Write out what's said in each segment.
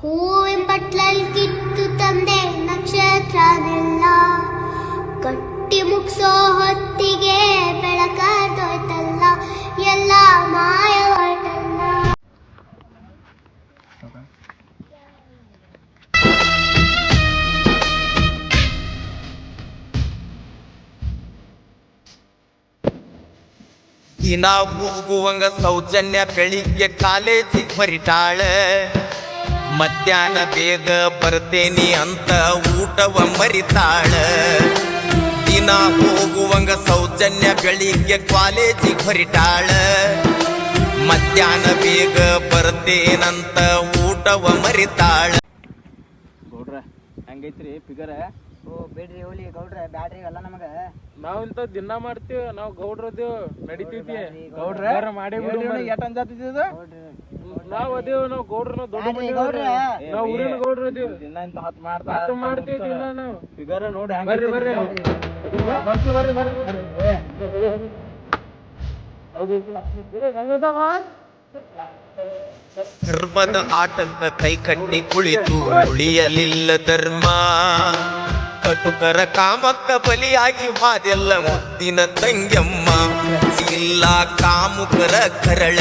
ಹೂವಿನ ಬಟ್ಲಲ್ಲಿ ಕಿತ್ತು ತಂದೆ ನಕ್ಷತ್ರನೆಲ್ಲ ಕಟ್ಟಿ ಮುಗಿಸೋ ಹೊತ್ತಿಗೆ ಬೆಳಕಾದೋಯ್ತಲ್ಲ ಎಲ್ಲ ಮಾಯವಾಯ್ತಲ್ಲ. ದಿನ ಹೋಗುವಂಗ ಸೌಜನ್ಯ ಬೆಳಿಗ್ಗೆ ಕಾಲೇಜಿಗೆ ಹೊರಿತಾಳ, ಮಧ್ಯಾಹ್ನ ಬೇಗ ಬರ್ತೇನಿ ಅಂತ ಊಟವ ಮರಿತಾಳ. ದಿನ ಹೋಗುವಂಗ ಸೌಜನ್ಯ ಬೆಳಿಗ್ಗೆ ಕಾಲೇಜಿಗೆ ಹೊರಿತಾಳ, ಮಧ್ಯಾಹ್ನ ಬೇಗ ಬರ್ತೇನಂತ ಊಟವ ಮರಿತಾಳ. ಗೌಡ್ರ ಹೆಂಗೈತ್ರಿ ಫಿಗರ? ಓ ಬೇಡ್ರಿ ಹೋಲಿ ಗೌಡ್ರ ಬ್ಯಾಡ್ರಿ ಅಲ್ಲ ನಮಗ. ನಾವ್ ಇಂತ ದಿನ ಮಾಡ್ತೀವಿ, ನಾವ್ ಗೌಡ್ರದೇವ್ ನಡಿತೈತಿ. ಗೌಡ್ರ ಮಾಡಿ ನಾವ್ ಅದೇವ್, ನಾವ್ ಗೌಡ್ರ ದೊಡ್ಡ ನಾವ್ ಊರಿನ ಗೌಡ್ರ ಅದೇವ್. ದಿನ ಇಂತ ಹತ್ ಮಾಡ್ತೀವಿ ನಾವು ಫಿಗರ್ ನೋಡಿ. ಬರ್ರಿ ಬರ್ರಿ ಧರ್ಮದ ಆಟದ ಕೈ ಕಟ್ಟಿ ಕುಳಿತು ಉಳಿಯಲಿಲ್ಲ ಧರ್ಮ, ಕಟುಕರ ಕಾಮಕ್ಕ ಬಲಿಯಾಗಿ ಮಾದೆಲ್ಲ ಮುದ್ದಿನ ತಂಗ್ಯಮ್ಮ. ಇಲ್ಲ ಕಾಮುಕರ ಕರಳ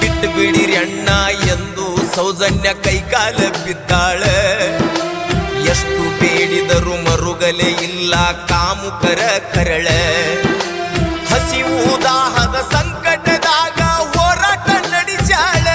ಬಿಟ್ಟು ಬಿಡಿರಿ ಅಣ್ಣ ಎಂದು ಸೌಜನ್ಯ ಕೈಕಾಲ ಬಿದ್ದಾಳ. ಎಷ್ಟು ಬೇಡಿದರು ಮರುಗಲೆ ಇಲ್ಲ ಕಾಮುಕರ ಕರಳ. ಹಸಿವು ದಾಹದ ಸಂಕಟದಾಗ ಹೋರಾಟ ನಡೆಸಾಳ.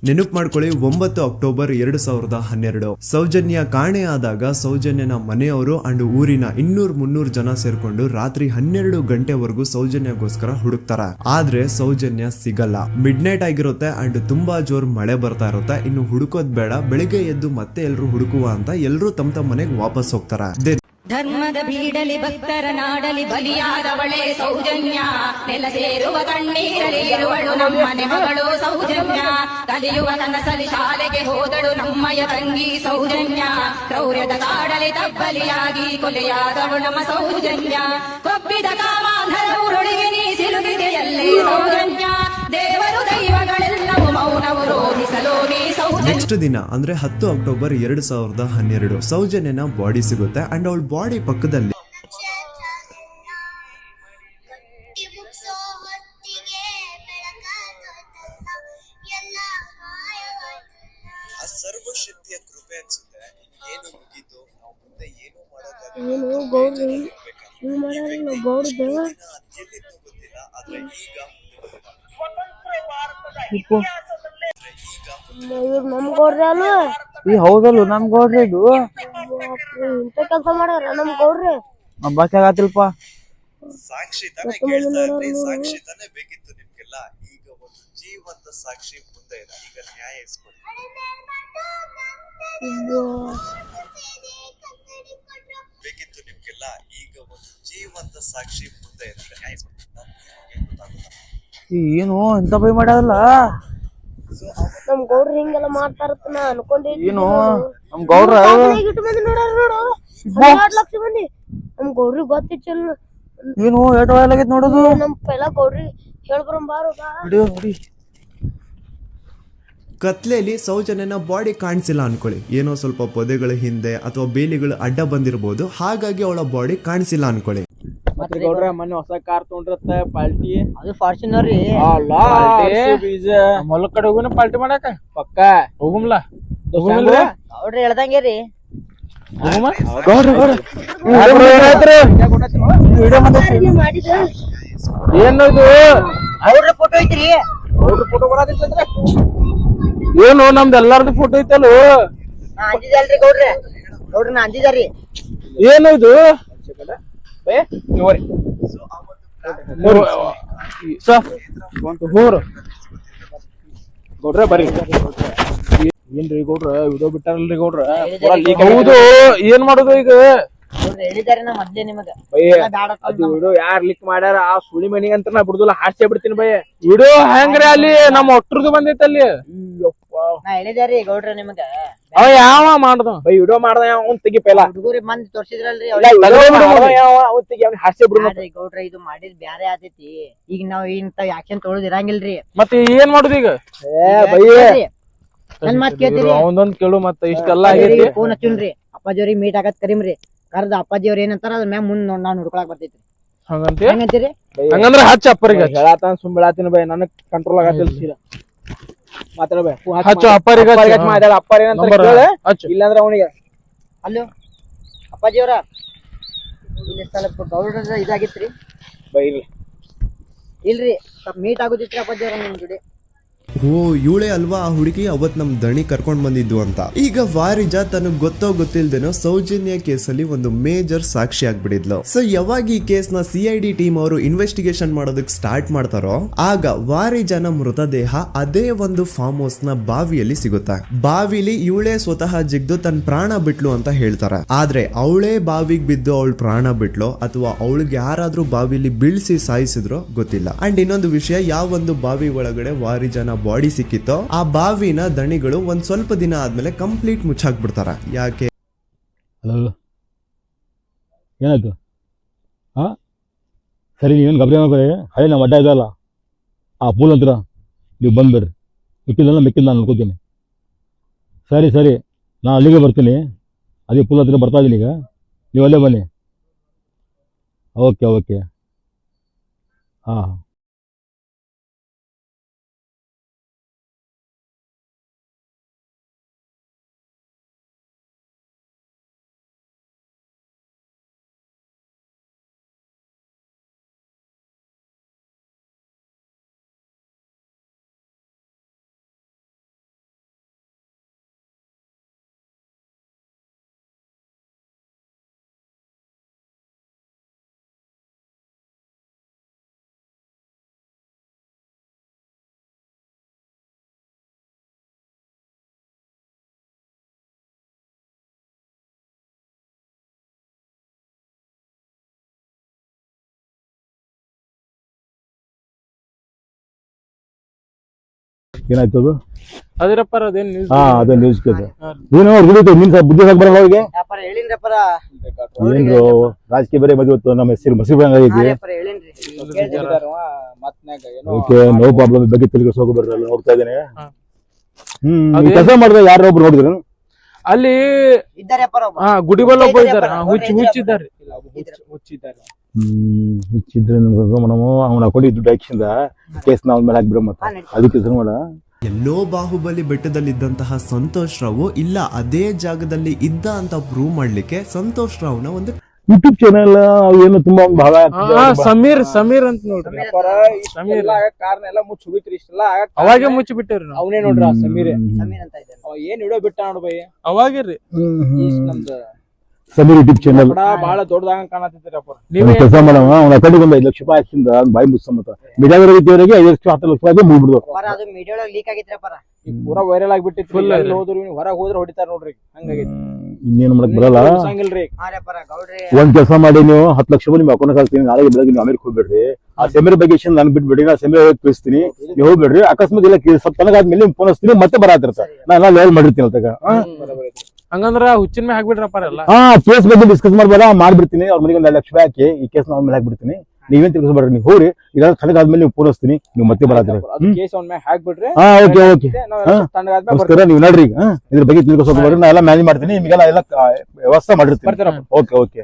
ನೆನಪು ಮಾಡ್ಕೊಳ್ಳಿ, 9 ಅಕ್ಟೋಬರ್ 2012 ಸೌಜನ್ಯ ಕಾಣೆಯಾದಾಗ ಸೌಜನ್ಯನ ಮನೆಯವರು ಅಂಡ್ ಊರಿನ 200-300 ಜನ ಸೇರ್ಕೊಂಡು ರಾತ್ರಿ 12 ಗಂಟೆವರೆಗೂ ಸೌಜನ್ಯಗೋಸ್ಕರ ಹುಡುಕ್ತಾರ. ಆದ್ರೆ ಸೌಜನ್ಯ ಸಿಗಲ್ಲ. ಮಿಡ್ ನೈಟ್ ಆಗಿರುತ್ತೆ ಅಂಡ್ ತುಂಬಾ ಜೋರ್ ಮಳೆ ಬರ್ತಾ ಇರುತ್ತೆ. ಇನ್ನು ಹುಡುಕೋದ್ ಬೇಡ, ಬೆಳಿಗ್ಗೆ ಎದ್ದು ಮತ್ತೆ ಎಲ್ರು ಹುಡುಕುವ ಅಂತ ಎಲ್ರು ತಮ್ಮ ಮನೆಗೆ ವಾಪಸ್ ಹೋಗ್ತಾರ. ಧರ್ಮದ ಬೀಡಲಿ ಭಕ್ತರ ನಾಡಲಿ ಬಲಿಯಾದವಳೆ ಸೌಜನ್ಯ, ನೆಲ ಸೇರುವ ಕಣ್ಣೀರಲಿ ಇರುವಳು ನಮ್ಮನೆ ಮಗಳು ಸೌಜನ್ಯ. ಕಲಿಯುವ ಕನಸಲಿ ಶಾಲೆಗೆ ಹೋದಳು ನಮ್ಮಯ ತಂಗಿ ಸೌಜನ್ಯ. ಕ್ರೌರ್ಯದ ಕಾಡಲಿ ತಬ್ಬಲಿಯಾಗಿ ಕೊಲೆಯಾದವಳು ನಮ್ಮ ಸೌಜನ್ಯ. ಕೊಬ್ಬಿದ ಕಾಮಾಂಧರ ಉರುಳಿಗೆ ನೀ ಸಿಲುಕಿದೆಯಲ್ಲೇ ಸೌಜನ್ಯ. ದೇವರು ದೈವಗಳೆಲ್ಲವೂ ಮೌನವು ರೋಧಿಸಲು ನೀ ಸೌಜನ್ಯ. ನೆಕ್ಸ್ಟ್ ದಿನ ಅಂದ್ರೆ 10 ಅಕ್ಟೋಬರ್ 2012 ಸೌಜನ್ಯನ ಬಾಡಿ ಸಿಗುತ್ತೆ ಅಂಡ್ ಅವಳ ಬಾಡಿ ಪಕ್ಕದಲ್ಲಿ ಸರ್ವಶಕ್ತಿಯ ಕೃಪೆ ಅನ್ಸುತ್ತೆ. ಏನು ಮುಗಿತು, ನಾವು ಮುಂದೆ ಏನು ಗೊತ್ತಿಲ್ಲ. ಆದ್ರೆ ಈಗ ನಮ್ ಗೌಡ್ರಿ ಅಲ್ಲ ಹೌದಲ್ಲ ನಮ್ ಗೌಡ್ರಿ ಇದು ಇಂತ ಕೆಲಸ ಮಾಡ್ಯಾರ ನಮ್ ಗೌಡ್ರಿ. ನಂಬಕ್ಕಾಗತ್ತಿಲ್ಪ. ಸಾಕ್ಷಿ ತಾನೇ ಕೇಳ್ತಾ ಇದ್ರಿ, ಸಾಕ್ಷಿ ತಾನೇ ಬೇಕಿತ್ತು ನಿಮ್ಗೆಲ್ಲ. ಈಗ ಒಂದು ಜೀವಂತ ಸಾಕ್ಷಿ ಮುಂದೆ ಇದೆ, ಈಗ ನ್ಯಾಯ ಇಸ್ಕೊಡಿ. ಬೇಕಿತ್ತು ನಿಮ್ಗೆಲ್ಲ, ಈಗ ಒಂದು ಜೀವಂತ ಸಾಕ್ಷಿ ಮುಂದೆ ಇದೆ, ನ್ಯಾಯ ಇಸ್ಕೊಡಿ. ಏನು ಇಂತ ಬೈ ಮಾಡ್ಯಾರಲ್ಲ ನಮ್ ಗೌಡ್ರಿ ಹಿಂಗೆಲ್ಲ ಮಾಡ್ತಾರತ್ತ ನಾ ಅನ್ಕೊಂಡಿದ್ದೆ. ಏನು ನಮ್ ಗೌಡ್ರ ಇಟ್ಟು ಮಂದಿ ನೋಡ್ಯಾರ ನೋಡು, 12 ಲಕ್ಷ ಮಂದಿ. ನಮ್ ಗೌಡ್ರಿ ಗೊತ್ತಿಚ್ಚಲ್ಲ. ಏನು ಏಟಾಗೈತ್ ನೋಡುದು. ನಮ್ ಪೈಲ ಗೌಡ್ರಿ ಹೇಳ್ಬರಂ ಬಾರು ಬಾ. ಕತ್ಲೆಯಲ್ಲಿ ಸೌಜನ್ಯನ ಬಾಡಿ ಕಾಣಿಸಿಲ್ಲ ಅನ್ಕೊಳ್ಳಿ. ಏನೋ ಸ್ವಲ್ಪ ಪೊದೆಗಳ ಹಿಂದೆ ಅಥವಾ ಬೇಲಿಗಳು ಅಡ್ಡ ಬಂದಿರಬಹುದು, ಹಾಗಾಗಿ ಅವಳ ಬಾಡಿ ಕಾಣಿಸಿಲ್ಲ ಅನ್ಕೊಳ್ಳಿ. ಮತ್ತೆ ಗೌಡ್ರ ಮೊನ್ನೆ ಹೊಸ ಕಾರ್ ತೊಗೊಂಡ್ರತ್ತ ಪಾಲ್ಟಿ. ಅದು ಫಾರ್ಚುನರ್ ರೀ. ಮೊಲ ಕಡೆ ಹೋಗುನ ಪಾಲ್ಟಿ ಮಾಡಾಕ ಪಕ್ಕ ಹೋಗುಮ್ಲ. ಗೌಡ್ರಿ ಹೇಳ್ದಂಗೆ ರೀ. ಏನದು ಗೌಡ್ರ ಫೋಟೋ ಐತ್ರಿ. ಫೋಟೋ ಬರದಿತ್ತಂದ್ರೆ ಏನು ನಮ್ದು ಎಲ್ಲಾರ್ದು ಫೋಟೋ ಐತಲ್ಲ. ನಾ ಅಂದಿದ್ದಲ್ರಿ ಗೌಡ್ರೆ, ಗೌಡ್ರ ನಾ ಅಂದಿದ್ದಾರಿ. ಏನು ಇದು ಗೌಡ್ರ ಬರ್ರಿ. ಏನ್ರಿ ಗೌಡ್ರ ವಿಡಿಯೋ ಬಿಟ್ಟಾರಲ್ರಿ ಗೌಡ್ರ? ಹೌದು, ಏನ್ ಮಾಡುದು ಈಗ? ಹೇಳಿದಾರೆ ನಾ ಮೊದ್ಲೇ ನಿಮಗ. ಅದು ವಿಡಿಯೋ ಯಾರ್ ಲಿಕ್ ಮಾಡ್ಯಾರ ಆ ಸುಳಿ ಮನಿಗೆ ಅಂತ ನಾ ಬಿಡುದಿಲ್ಲ, ಹಾಡ್ಸೇ ಬಿಡ್ತೀನಿ ಬೈ. ವಿಡಿಯೋ ಹೆಂಗ್ರಿ ಅಲ್ಲಿ ನಮ್ಮ ಒಟ್ರದ್ದು ಬಂದೈತೆ ಅಲ್ಲಿ. ನಾ ಹೇಳಿದ್ಯಾರಿ ಗೌಡ್ರ ನಿಮ್ಗ ಅವ ಯಾವ ಮಾಡ್ದ ಬೈ ವಿಡಿಯೋ ಮಾಡ್ದ ಅವ್ನ್ ತೆಗಿ ಪೈಲ ಹುಡುಗರಿ ಮಂದಿ ತೋರ್ಸಿದ್ರಲ್ರಿ ಅವ್ನ್ ತೆಗಿ ಅವ್ನ ಹಾಸ್ಯ ಬಿಡು ಆದ್ರಿ ಗೌಡ್ರ ಇದು ಮಾಡಿದ್ ಬ್ಯಾರೆ ಆತೈತಿ ಈಗ ನಾವ್ ಇಂತ ಆಕ್ಷನ್ ತೊಗೊಳೋದ್ ಇರಂಗಿಲ್ರಿ ಮತ್ತೆ ಏನ್ ಮಾಡುದು ಈಗ ನನ್ ಮಾತ್ ಕೇಳ್ತೀರಿ ಅವನೊಂದ್ ಕೇಳು ಮತ್ತೆ ಇಷ್ಟೆಲ್ಲ ಆಗೈತಿ ಫೋನ್ ಹಚ್ಚುನ್ರಿ ಅಪ್ಪಾಜಿ ಅವ್ರಿಗೆ ಮೀಟ್ ಆಗತ್ ಕರೀಮ್ರಿ ಕರ್ದ ಅಪ್ಪಾಜಿ ಅವ್ರ ಏನಂತಾರ ಅದ್ರ ಮ್ಯಾಗ ಮುಂದ್ ನಾವ್ ನೋಡ್ಕೊಳಕ್ ಬರ್ತೈತ್ರಿ ಹಂಗಂತಿ ಹೆಂಗಂತೀರಿ ಹಂಗಂದ್ರ ಹಚ್ಚ ಅಪ್ಪರಿಗೆ ಹೇಳಾತಾನ ಸುಂಬಳಾತಿನ ಬೈ ನನಗ್ ಕಂಟ್ರೋಲ್ ಆಗತ್ತಿಲ್ಲ ಸೀದಾ ಮಾತಾಡ ಬೈ ಹಚ್ಚು ಅಪ್ಪರಿಗೆ ಮಾತಾಡ ಅಪ್ಪರ ಏನಂತ ಕೇಳ ಇಲ್ಲಾಂದ್ರ ಅವನಿಗೆ ಅಲ್ಲೋ ಅಪ್ಪಾಜಿ ಅವ್ರ ಇಲ್ಲಿ ಸ್ವಲ್ಪ ಗೌಡ್ರದ ಇದಾಗಿತ್ರಿ ಬೈ ಇಲ್ರಿ ಸ್ವಲ್ಪ ಮೀಟ್ ಆಗುದಿತ್ರಿ ಅಪ್ಪಾಜಿ ಅವ್ರ ನಿಮ್ ಜೋಡಿ ಓ ಇವಳೇ ಅಲ್ವಾ ಆ ಹುಡುಗಿ ಅವತ್ ನಮ್ ದಣಿ ಕರ್ಕೊಂಡ್ ಬಂದಿದ್ದು ಅಂತ. ಈಗ ವಾರಿಜಾ ತನಗ್ ಗೊತ್ತೋ ಗೊತ್ತಿಲ್ದೇನೋ ಸೌಜನ್ಯ ಕೇಸಲ್ಲಿ ಒಂದು ಮೇಜರ್ ಸಾಕ್ಷಿ ಆಗ್ಬಿಡಿದ್ಲು. ಸೊ ಯಾವಾಗ ಈ ಕೇಸ್ ನ CID ಟೀಮ್ ಅವರು ಇನ್ವೆಸ್ಟಿಗೇಷನ್ ಮಾಡೋದಕ್ ಸ್ಟಾರ್ಟ್ ಮಾಡ್ತಾರೋ ಆಗ ವಾರಿಜಾನ ಮೃತದೇಹ ಅದೇ ಒಂದು ಫಾರ್ಮ್ ಹೌಸ್ ನ ಬಾವಿಯಲ್ಲಿ ಸಿಗುತ್ತೆ. ಬಾವಿಲಿ ಇವಳೇ ಸ್ವತಃ ಜಿಗ್ದು ತನ್ನ ಪ್ರಾಣ ಬಿಟ್ಲು ಅಂತ ಹೇಳ್ತಾರೆ. ಆದ್ರೆ ಅವಳೇ ಬಾವಿಗೆ ಬಿದ್ದು ಅವಳು ಪ್ರಾಣ ಬಿಟ್ಲು ಅಥವಾ ಅವಳಿಗೆ ಯಾರಾದ್ರೂ ಬಾವಿಲಿ ಬೀಳ್ಸಿ ಸಾಯಿಸಿದ್ರು ಗೊತ್ತಿಲ್ಲ. ಅಂಡ್ ಇನ್ನೊಂದು ವಿಷಯ, ಯಾವ ಒಂದು ಬಾವಿ ಒಳಗಡೆ ವಾರಿಜಾನ ಬಾಡಿ ಸಿಕ್ಕಿತ್ತೋ ಆ ಬಾವಿನ ದಣಿಗಳು ಒಂದ್ ಸ್ವಲ್ಪ ದಿನ ಆದ್ಮೇಲೆ ಕಂಪ್ಲೀಟ್ ಮುಚ್ಚಾಕ್ಬಿಡ್ತಾರ. ಯಾಕೆ ಏನಾಯ್ತು? ಹಾ ಸರಿ, ನೀವೇನು ಗಬರಿ ಮಾಡ್ಕೊಳ್ಳಿ. ಹಳೆ ನಮ್ಮ ಅಡ್ಡ ಇದಲ್ಲ ಆ ಪೂಲ್ ಹತ್ರ ನೀವು ಬಂದ್ಬಿಡ್ರಿ. ಮಿಕ್ಕಿದ ನಾನು ನೋಡ್ಕೋತೀನಿ. ಸರಿ ಸರಿ, ನಾನು ಅಲ್ಲಿಗೆ ಬರ್ತೀನಿ. ಅದೇ ಪೂಲ್ ಹತ್ರ ಬರ್ತಾ ಇದ್ದೀನಿ ಈಗ, ನೀವು ಅಲ್ಲೇ ಬನ್ನಿ. ಓಕೆ ಓಕೆ, ಹಾಂ. ಏನಾಯ್ತು ಅದು? ಅದಿರಪ್ಪ ಅದೇನ್ ನ್ಯೂಸ್? ಹಾ, ಅದೇ ನ್ಯೂಸ್ ಕೇಳಿದೆ. ಏನು ಹುಡುಗಿತ್ತು ನಿನ್ ಬುದ್ಧಿ ಬರಲ್ಲ ಅವ್ರಿಗೆ. ವ್ಯಾಪಾರ ಹೇಳಿನ್ರಪ್ಪರ ಏನ್ರು ರಾಜಕೀಯ ಬೇರೆ ಮದುವೆ ನಮ್ಮ ಹೆಸರು ಮಸೀಬ್ ಆಗೈತಿ. ಹೇಳಿನ್ರಿ ಓಕೆ, ನೋ ಪ್ರಾಬ್ಲಮ್. ಬಗ್ಗೆ ತಿರುಗಿಸೋಕೆ ಬರ್ರಲ್ಲ, ನೋಡ್ತಾ ಇದ್ದೇನೆ. ಕೆಲಸ ಮಾಡಿದ್ರೆ ಯಾರೋ ಒಬ್ರು ನೋಡಿದ್ರು ಅಲ್ಲಿ ಇದ್ದಾರೆ ಗುಡಿ ಬಲ್ಲ ಒಬ್ಬ ಇದ್ದಾರೆ, ಹುಚ್ಚಿದ್ದಾರೆ. ಹುಚ್ಚಿದ್ರೆ ನಾವು ಅವ್ನ ಹಾಕೊಂಡು ದುಡ್ಡು ಹಾಕಿಸಿಂದ ಕೇಸ್ ನಾವ್ ಮೇಲೆ ಹಾಕ್ಬಿಡ ಮತ್ತೆ ಅದಕ್ಕೆ ಹೆಸರು ಮಾಡ. ಎಲ್ಲೋ ಬಾಹುಬಲಿ ಬೆಟ್ಟದಲ್ಲಿದ್ದಂತಹ ಸಂತೋಷ್ ರಾವ್ ಇಲ್ಲ ಅದೇ ಜಾಗದಲ್ಲಿ ಇದ್ದ ಅಂತ ಪ್ರೂವ್ ಮಾಡ್ಲಿಕ್ಕೆ ಸಂತೋಷ್ ರಾವ್ನ ಒಂದು ಯೂಟ್ಯೂಬ್ ಚಾನೆಲ್ ಏನು ತುಂಬಾ ಭಾಳ ಸಮೀರ್ ಅಂತ ನೋಡ್ರಿ. ಸಮೀರ್ ಕಾರಣ ಎಲ್ಲ ಮುಚ್ಚಿ ಹೋಗಿತ್ರಿ. ಇಷ್ಟೆಲ್ಲ ಅವಾಗೆ ಮುಚ್ಚಿ ಬಿಟ್ಟೇವ್ರಿ. ಅವನೇ ನೋಡ್ರಿ ಸಮೀರ್ ಅಂತ ಇದ್ದಾರೆ. ಏನ್ ವಿಡಿಯೋ ಬಿಟ್ಟ ನೋಡ್ ಬೈ ಅವಾಗ್ರಿ. ನಮ್ದು ಸಮೀರ್ ಯೂಟ್ಯೂಬ್ ಚಾನೆಲ್ ಬಹಳ ದೊಡ್ಡದಾಗ ಕಾಣತಿದ್ದೀರಪ್ಪ. ಕೆಲಸ ಮಾಡವ ಅವ್ನ ಕಡೆಗೆ ಒಂದು 5 ಲಕ್ಷ ರೂಪಾಯಿ ಹಾಕಿಂದ ಬಾಯಿ ಮುಚ್ಚ ಮೀಡಿಯಾದ ರೀತಿಯವರಿಗೆ 5 ಲಕ್ಷ 10 ಲಕ್ಷ ರೂಪಾಯಿ ಮುಗಿಬಿಡ್ದು. ಅದು ಮೀಡಿಯಾ ಒಳಗೆ ಲೀಕ್ ಆಗಿದ್ರಪ್ಪ. ಪೂರಾ ವೈರಲ್ ಆಗಿಬಿಟ್ಟಿತ್ತು. ಹೊರಗೆ ಹೋದ್ರೆ ಹೊಡಿತಾರ ನೋಡ್ರಿ, ಹಂಗಾಗೈತಿ. ಇನ್ನೇನು ಮಾಡಕ್ ಬರಲ್ಲ. ಗೌಡ್ರಿ ಒಂದ್ ಕೆಲಸ ಮಾಡಿ, ನೀವು 10 ಲಕ್ಷ ರೂಪಾಯಿ ನಿಮ್ ಅಕೌಂಟ್ ಹಾಕ್ತೀನಿ. ನಾಳೆಗೆ ಬೆಳಗ್ಗೆ ನೀವು ಅಮೇರಿಕ ಹೋಗ್ಬೇಡ್ರಿ. ಆ ಸಮೀರ್ ಬಗ್ಗೆ ನನ್ ಬಿಟ್ಬಿಡಿ. ನಾ ಸಮೀರ್ ತಿಳಿಸ್ತೀನಿ, ನೀವು ಹೋಗ್ಬೇಡ್ರಿ. ಅಕಸ್ಮಾತ್ ಇಲ್ಲ ಸ್ವಲ್ಪ ತನಗಾದ್ಮೇಲೆ ನಿಮ್ ಫೋನ್ ಹಚ್ತೀನಿ, ಮತ್ತೆ ಬರತ್ತಿರ್ತ ನಾನು ಲೇವಲ್ ಮಾಡಿರ್ತೀನಿ ಅಲ್ತಾಗ. ಹಂಗಂದ್ರ ಹುಚ್ಚಿನ ಮೇಲೆ ಹಾಕ್ಬಿಡ್ರಪ್ಪ ಎಲ್ಲ. ಕೇಸ್ ಬಗ್ಗೆ ಡಿಸ್ಕಸ್ ಮಾಡ್ಬೇಡ, ಮಾಡ್ಬಿಡ್ತೀನಿ. ಅವ್ರ ಮನೆಗೆ 1 ಲಕ್ಷ ರೂಪಾಯಿ ಹಾಕಿ ಈ ಕೇಸ್ ನಾವ್ ಮೇಲೆ ಹಾಕ್ಬಿಡ್ತೀನಿ. ನೀವೇನ್ ತಿಳ್ಕೊಬೇಡ್ರಿ, ನೀವು ಹೋಗ್ರಿ. ಇಲ್ಲ ತನಗಾದ್ಮೇಲೆ ನೀವು ಫೋನ್ ಹಚ್ತೀನಿ, ನೀವು ಮತ್ತೆ ಬರತ್ತೀರಿ. ಓಕೆ ಓಕೆ, ನಮಸ್ಕಾರ. ನೀವು ನೋಡ್ರಿ, ಇದ್ರ ಬಗ್ಗೆ ತಿಳ್ಕೊಸೋಕೆ ನಾ ಎಲ್ಲ ಮ್ಯಾನೇಜ್ ಮಾಡ್ತೀನಿ. ನಿಮಗೆಲ್ಲ ಎಲ್ಲ ವ್ಯವಸ್ಥೆ ಮಾಡಿರ್ತೀನಿ. Okay okay.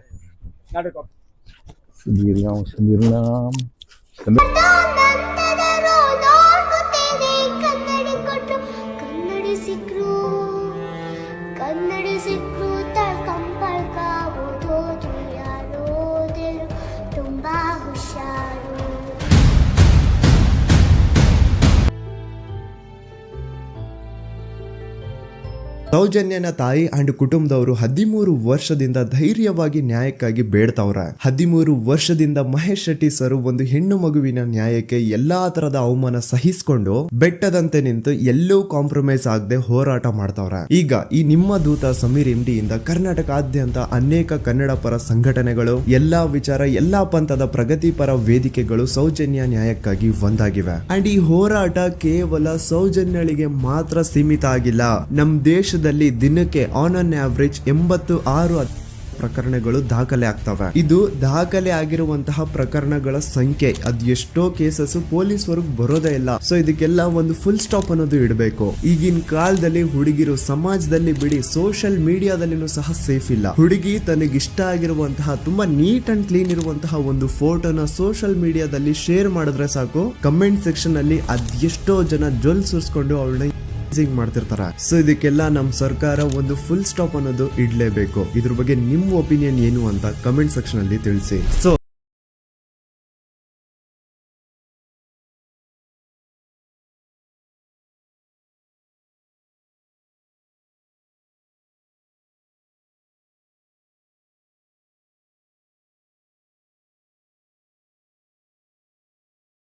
ಸೌಜನ್ಯನ ತಾಯಿ ಅಂಡ್ ಕುಟುಂಬದವರು 13 ವರ್ಷದಿಂದ ಧೈರ್ಯವಾಗಿ ನ್ಯಾಯಕ್ಕಾಗಿ ಬೇಡ್ತಾವ್ರೆ. 13 ವರ್ಷದಿಂದ ಮಹೇಶ್ ಶೆಟ್ಟಿ ಸರ್ ಒಂದು ಹೆಣ್ಣು ಮಗುವಿನ ನ್ಯಾಯಕ್ಕೆ ಎಲ್ಲಾ ತರದ ಅವಮಾನ ಸಹಿಸಿಕೊಂಡು ಬೆಟ್ಟದಂತೆ ನಿಂತು ಎಲ್ಲೂ ಕಾಂಪ್ರಮೈಸ್ ಆಗದೆ ಹೋರಾಟ ಮಾಡ್ತಾವ್ರೆ. ಈಗ ಈ ನಿಮ್ಮ ದೂತ ಸಮೀರ್ MD ಇಂದ ಕರ್ನಾಟಕಾದ್ಯಂತ ಅನೇಕ ಕನ್ನಡ ಪರ ಸಂಘಟನೆಗಳು, ಎಲ್ಲಾ ವಿಚಾರ, ಎಲ್ಲಾ ಪಂಥದ ಪ್ರಗತಿಪರ ವೇದಿಕೆಗಳು ಸೌಜನ್ಯ ನ್ಯಾಯಕ್ಕಾಗಿ ಒಂದಾಗಿವೆ. ಅಂಡ್ ಈ ಹೋರಾಟ ಕೇವಲ ಸೌಜನ್ಯಳಿಗೆ ಮಾತ್ರ ಸೀಮಿತ ಆಗಿಲ್ಲ. ನಮ್ ದೇಶದಲ್ಲಿ ದಿನಕ್ಕೆ ಆನ್ ಅನ್ ಆವರೇಜ್ 86 ಪ್ರಕರಣಗಳು ದಾಖಲೆ ಆಗ್ತವೆ. ಇದು ದಾಖಲೆ ಆಗಿರುವಂತಹ ಪ್ರಕರಣಗಳ ಸಂಖ್ಯೆ. ಅದ್ ಎಷ್ಟೋ ಕೇಸಸ್ ಪೊಲೀಸ್ ವರ್ಗ್ ಬರೋದೇ ಇಲ್ಲ. ಸೊ ಇದಕ್ಕೆಲ್ಲ ಒಂದು ಫುಲ್ ಸ್ಟಾಪ್ ಅನ್ನೋದು ಇಡಬೇಕು. ಈಗಿನ ಕಾಲದಲ್ಲಿ ಹುಡುಗಿರು ಸಮಾಜದಲ್ಲಿ ಬಿಡಿ, ಸೋಷಿಯಲ್ ಮೀಡಿಯಾದಲ್ಲಿನೂ ಸಹ ಸೇಫ್ ಇಲ್ಲ. ಹುಡುಗಿ ತನಗಿಷ್ಟ ಆಗಿರುವಂತಹ ತುಂಬಾ ನೀಟ್ ಅಂಡ್ ಕ್ಲೀನ್ ಇರುವಂತಹ ಒಂದು ಫೋಟೋನ ಸೋಷಿಯಲ್ ಮೀಡಿಯಾದಲ್ಲಿ ಶೇರ್ ಮಾಡಿದ್ರೆ ಸಾಕು, ಕಮೆಂಟ್ ಸೆಕ್ಷನ್ ಅಲ್ಲಿ ಅದೆಷ್ಟೋ ಜನ ಜೊಲ್ ಸುರಿಸ್ಕೊಂಡು ಅವಳನ್ನ ಮಾಡ್ತಿರ್ತಾರ. ಸೊ ಇದಕ್ಕೆಲ್ಲ ನಮ್ ಸರ್ಕಾರ ಒಂದು ಫುಲ್ ಸ್ಟಾಪ್ ಅನ್ನೋದು ಇಡ್ಲೇಬೇಕು. ಇದ್ರ ಬಗ್ಗೆ ನಿಮ್ಮ ಒಪಿನಿಯನ್ ಏನು ಅಂತ ಕಮೆಂಟ್ ಸೆಕ್ಷನ್ ಅಲ್ಲಿ ತಿಳಿಸಿ. ಸೊ